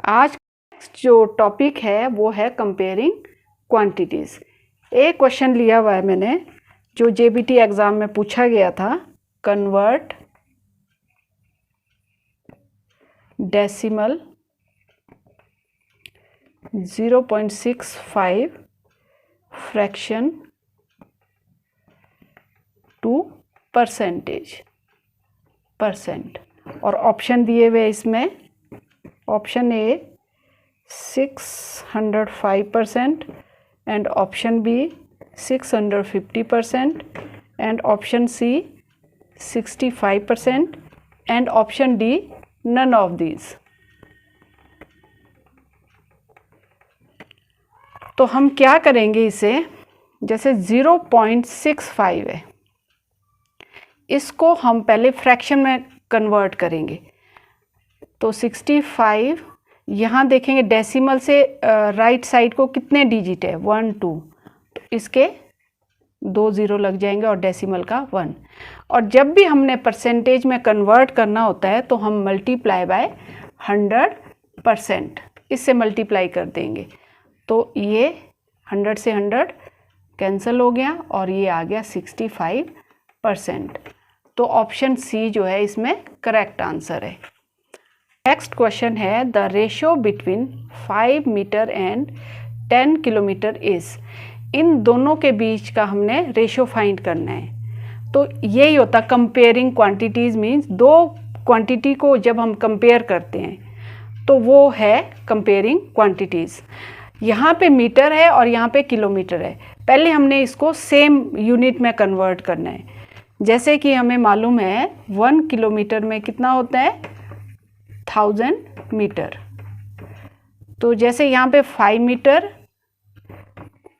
आज जो टॉपिक है वो है कंपेयरिंग क्वांटिटीज़। एक क्वेश्चन लिया हुआ है मैंने जो जेबीटी एग्ज़ाम में पूछा गया था। Convert decimal 0.65 fraction two percent और ऑप्शन दिए हुए इसमें। Option A 605% and option B 650% and option C 65% and option D none of these। तो हम क्या करेंगे इसे, जैसे 0.65 है, इसको हम पहले फ्रैक्शन में कन्वर्ट करेंगे। तो 65 यहाँ देखेंगे डेसिमल से राइट साइड को कितने डिजिट है, 1 2, तो इसके 2 0 लग जाएंगे और डेसिमल का 1। और जब भी हमने परसेंटेज में कन्वर्ट करना होता है तो हम मल्टीप्लाई बाय 100% इससे मल्टीप्लाई कर देंगे। तो ये 100 से 100 कैंसिल हो गया और ये आ गया 65%। तो ऑप्शन सी जो है इसमें करेक्ट आंसर है। नेक्स्ट क्वेश्चन है the ratio between 5 metre and 10 kilometre is. इन दोनों के बीच का हमने रेशियो फाइंड करना है। तो यही होता कंपेयरिंग क्वांटिटीज़, मीन्स दो क्वांटिटी को जब हम कंपेयर करते हैं तो वो है कंपेयरिंग क्वांटिटीज़। यहाँ पे मीटर है और यहाँ पे किलोमीटर है। पहले हमने इसको सेम यूनिट में कन्वर्ट करना है। जैसे कि हमें मालूम है 1 किलोमीटर में कितना होता है, 1000 मीटर। तो जैसे यहाँ पे 5 मीटर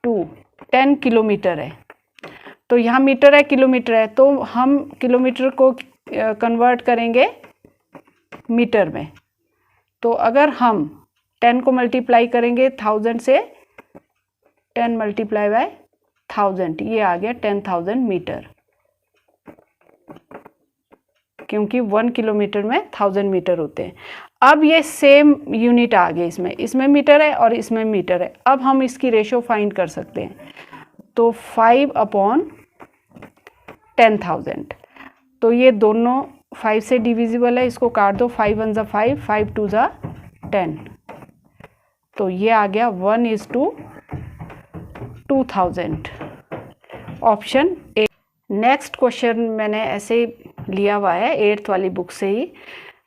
टू 10 किलोमीटर है, तो यहाँ मीटर है किलोमीटर है, तो हम किलोमीटर को कन्वर्ट करेंगे मीटर में। तो अगर हम 10 को मल्टीप्लाई करेंगे 1000 से, 10 मल्टीप्लाई बाय 1000, ये आ गया 10,000 मीटर, क्योंकि 1 किलोमीटर में 1000 मीटर होते हैं। अब ये सेम यूनिट आ गए इसमें मीटर है और इसमें मीटर है। अब हम इसकी रेशो फाइंड कर सकते हैं। तो 5/10,000, तो ये दोनों 5 से डिविजिबल है, इसको काट दो। 5 1 = 5, 5 2 = 10, तो ये आ गया 1:2000, ऑप्शन ए। नेक्स्ट क्वेश्चन मैंने ऐसे लिया हुआ है 8th वाली बुक से ही।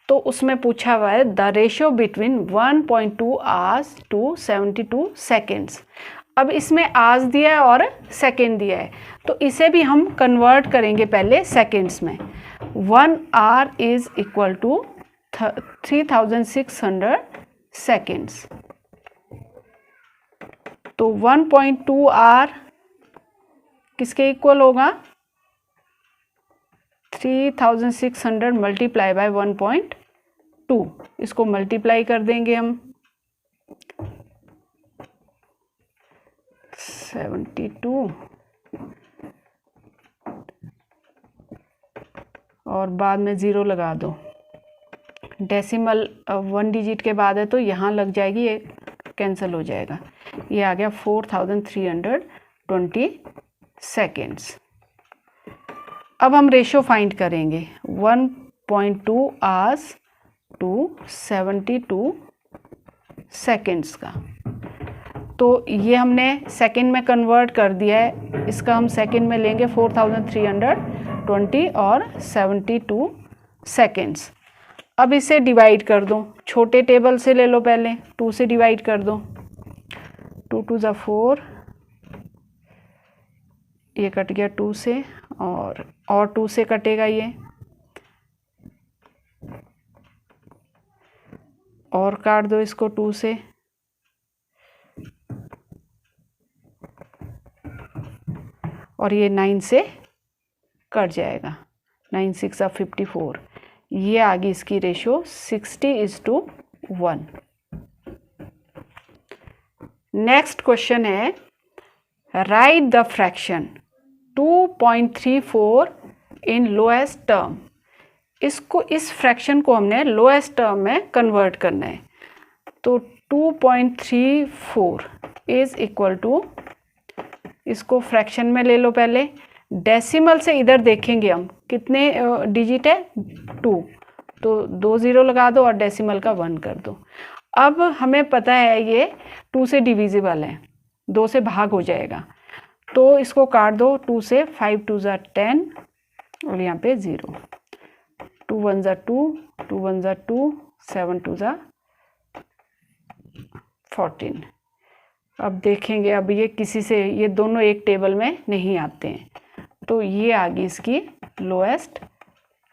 तो उसमें पूछा हुआ है the ratio between 1.2 hours to 72 seconds. अब इसमें आवर्स दिया है और सेकेंड दिया है, तो इसे भी हम कन्वर्ट करेंगे पहले सेकेंड्स में। 1 hour is equal to 3600 seconds. तो 1.2 आवर किसके इक्वल होगा, 3600 मल्टीप्लाई बाय 1.2। इसको मल्टीप्लाई कर देंगे हम, 72 और बाद में 0 लगा दो। डेसिमल 1 डिजिट के बाद है तो यहाँ लग जाएगी, ये कैंसिल हो जाएगा। ये आ गया 4320 सेकेंड्स। अब हम रेशियो फाइंड करेंगे 1.2 आवर्स टू 72 सेकेंड्स का। तो ये हमने सेकेंड में कन्वर्ट कर दिया है, इसका हम सेकेंड में लेंगे 4320 और 72 सेकेंड्स। अब इसे डिवाइड कर दो, छोटे टेबल से ले लो, पहले 2 से डिवाइड कर दो। 2 2 = 4, ये कट गया 2 से, और 2 से कटेगा ये, और काट दो इसको 2 से, और ये 9 से कट जाएगा। 9 6 = 54। ये आ गई इसकी रेशियो 60:1। नेक्स्ट क्वेश्चन है right the fraction 2.34 in lowest term. इस फ्रैक्शन को हमने लोएस्ट टर्म में कन्वर्ट करना है। तो 2.34 इज इक्वल टू, इसको फ्रैक्शन में ले लो पहले, डेसिमल से इधर देखेंगे हम कितने डिजिट है 2, तो 2 0 लगा दो और डेसिमल का 1 कर दो। अब हमें पता है ये 2 से डिविजिबल है, 2 से भाग हो जाएगा, तो इसको काट दो 2 से, 5 2 ज़ा 10 और यहाँ पे 0, 2 1 ज़ा 2, 2 1 ज़ा 2, 7 2 ज़ा 14। अब देखेंगे, अब ये किसी से, ये दोनों एक टेबल में नहीं आते हैं, तो ये आ गई इसकी लोएस्ट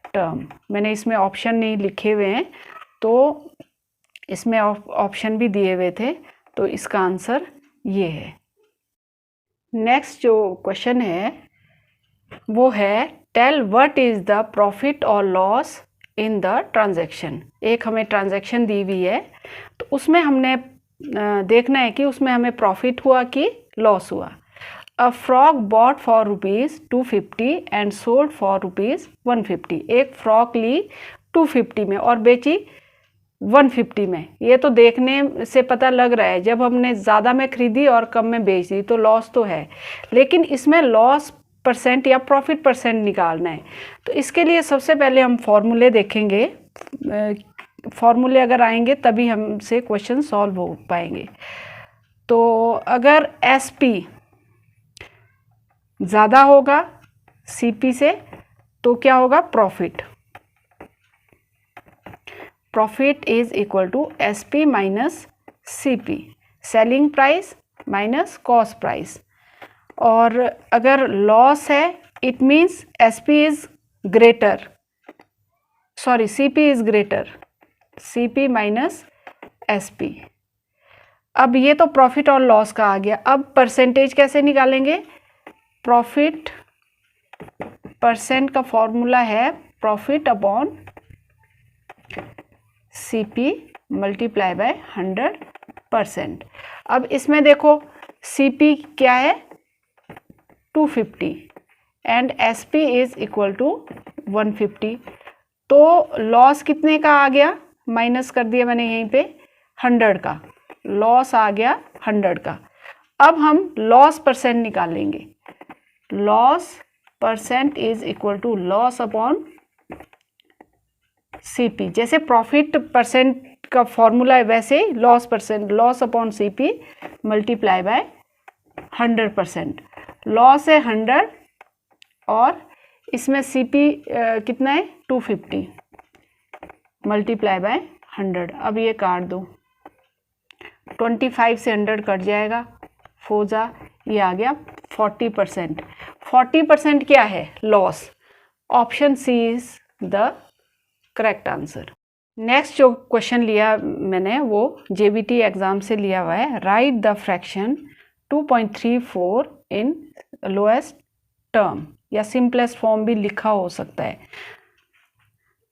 टर्म। मैंने इसमें ऑप्शन नहीं लिखे हुए हैं, तो इसमें ऑप्शन भी दिए हुए थे, तो इसका आंसर ये है। नेक्स्ट जो क्वेश्चन है वो है tell what is the profit और लॉस इन द ट्रांजैक्शन। एक हमें ट्रांजैक्शन दी हुई है, तो उसमें हमने देखना है कि उसमें हमें प्रॉफिट हुआ कि लॉस हुआ। A frock bought for ₹250 and sold for ₹150। एक फ्रॉक ली 250 में और बेची 150 में। ये तो देखने से पता लग रहा है, जब हमने ज़्यादा में खरीदी और कम में बेच दी तो लॉस तो है, लेकिन इसमें लॉस परसेंट या प्रॉफिट परसेंट निकालना है। तो इसके लिए सबसे पहले हम फॉर्मूले देखेंगे, फॉर्मूले अगर आएंगे तभी हमसे क्वेश्चन सॉल्व हो पाएंगे। तो अगर SP ज़्यादा होगा CP से तो क्या होगा, profit. Profit is equal to SP minus CP, selling price minus cost price. और अगर लॉस है it means SP is greater, sorry CP is greater, CP minus SP। अब ये तो प्रॉफिट और लॉस का आ गया। अब परसेंटेज कैसे निकालेंगे, प्रॉफिट परसेंट का फॉर्मूला है profit upon CP multiply by 100%। अब इसमें देखो CP क्या है 250 and SP is equal to 150, तो लॉस कितने का आ गया, माइनस कर दिया मैंने यहीं पे 100 का, लॉस आ गया 100 का। अब हम लॉस परसेंट निकालेंगे, loss percent is equal to loss upon CP। जैसे प्रॉफिट परसेंट का फॉर्मूला है वैसे ही loss percent, loss upon CP multiply by 100%। Loss है 100 और इसमें CP कितना है 250 मल्टीप्लाई बाय 100। अब ये काट दो, 25 से 100 कट जाएगा, 4 जा, ये आ गया 40%। 40% क्या है, loss. Option C is the correct answer. Next जो क्वेश्चन लिया मैंने वो JBT एग्ज़ाम से लिया हुआ है। Right the fraction 2.34 in lowest term, या सिंपलेस्ट फॉर्म भी लिखा हो सकता है।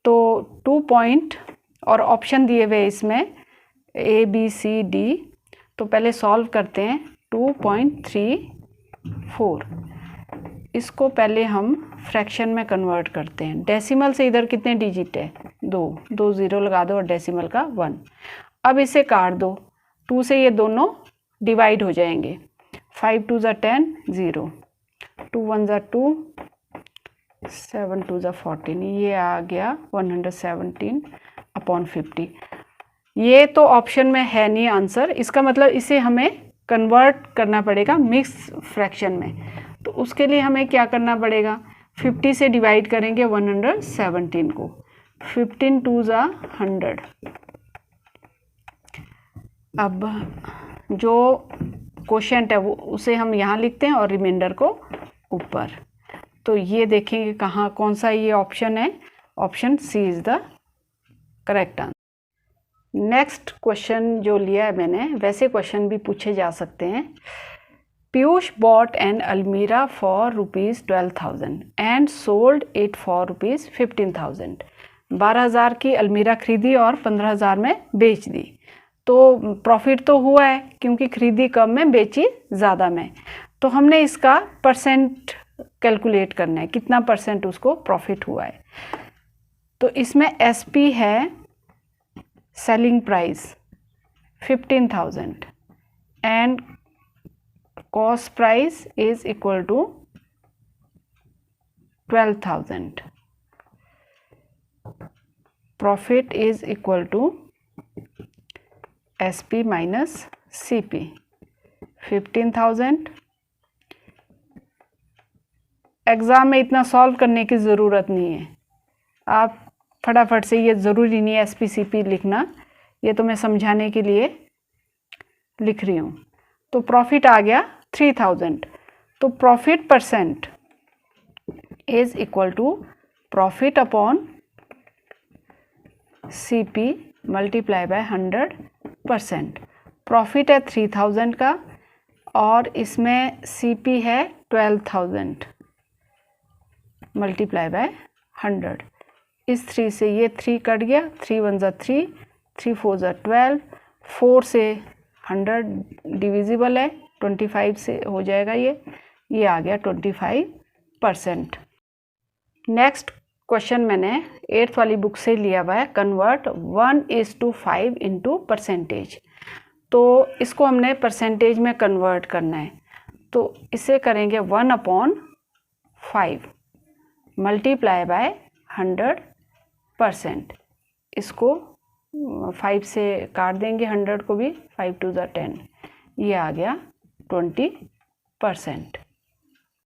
तो 2 पॉइंट और ऑप्शन दिए हुए इसमें A B C D। तो पहले सॉल्व करते हैं। 2.34 इसको पहले हम फ्रैक्शन में कन्वर्ट करते हैं। डेसिमल से इधर कितने डिजिट है, 2 0 लगा दो और डेसिमल का 1। अब इसे काट दो, 2 से ये दोनों डिवाइड हो जाएंगे, 5 2 ज़ा 10 0, 2 1 ज़ा 2, 7 2 ज़ा 14, ये आ गया 117/50। ये तो ऑप्शन में है नहीं आंसर, इसका मतलब इसे हमें कन्वर्ट करना पड़ेगा मिक्स फ्रैक्शन में। तो उसके लिए हमें क्या करना पड़ेगा, 50 से डिवाइड करेंगे 117 को, 15 2 ज़ा 100। अब जो क्वोशिएंट है वो उसे हम यहाँ लिखते हैं और रिमाइंडर को ऊपर। तो ये देखेंगे कहाँ कौन सा ये ऑप्शन है, option C is the correct answer. Next question जो लिया है मैंने, वैसे क्वेश्चन भी पूछे जा सकते हैं। पीयूष बॉट एन अलमीरा for ₹12,000 and sold it for ₹15,000। 12,000 की अलमीरा खरीदी और 15,000 में बेच दी। तो प्रॉफिट तो हुआ है क्योंकि खरीदी कम में बेची ज़्यादा में। तो हमने इसका परसेंट कैलकुलेट करना है, कितना परसेंट उसको प्रॉफिट हुआ है। तो इसमें SP है selling price, 15,000 and cost price is equal to 12,000. Profit is equal to SP minus CP. 15,000. Exam में इतना सॉल्व करने की ज़रूरत नहीं है, आप फटाफट से, ये ज़रूरी नहीं है SPCP लिखना, ये तो मैं समझाने के लिए लिख रही हूँ। तो प्रॉफिट आ गया 3,000, तो profit percent is equal to profit upon CP multiply by 100%। Profit है 3,000 का और इसमें CP है 12,000 मल्टीप्लाई बाय 100। इस 3 से ये 3 कट गया, 3 1 ज़ा 3, 3 4 ज़ा 12, 4 से 100 डिविजिबल है, 25 से हो जाएगा, ये आ गया 25%। नेक्स्ट क्वेश्चन मैंने 8th वाली बुक से लिया हुआ है, कन्वर्ट 1:5 इंटू परसेंटेज। तो इसको हमने परसेंटेज में कन्वर्ट करना है, तो इसे करेंगे 1/5 मल्टीप्लाई बाय 100%। इसको 5 से काट देंगे, 100 को भी, 5 2 ज़ा 10, ये आ गया 20%।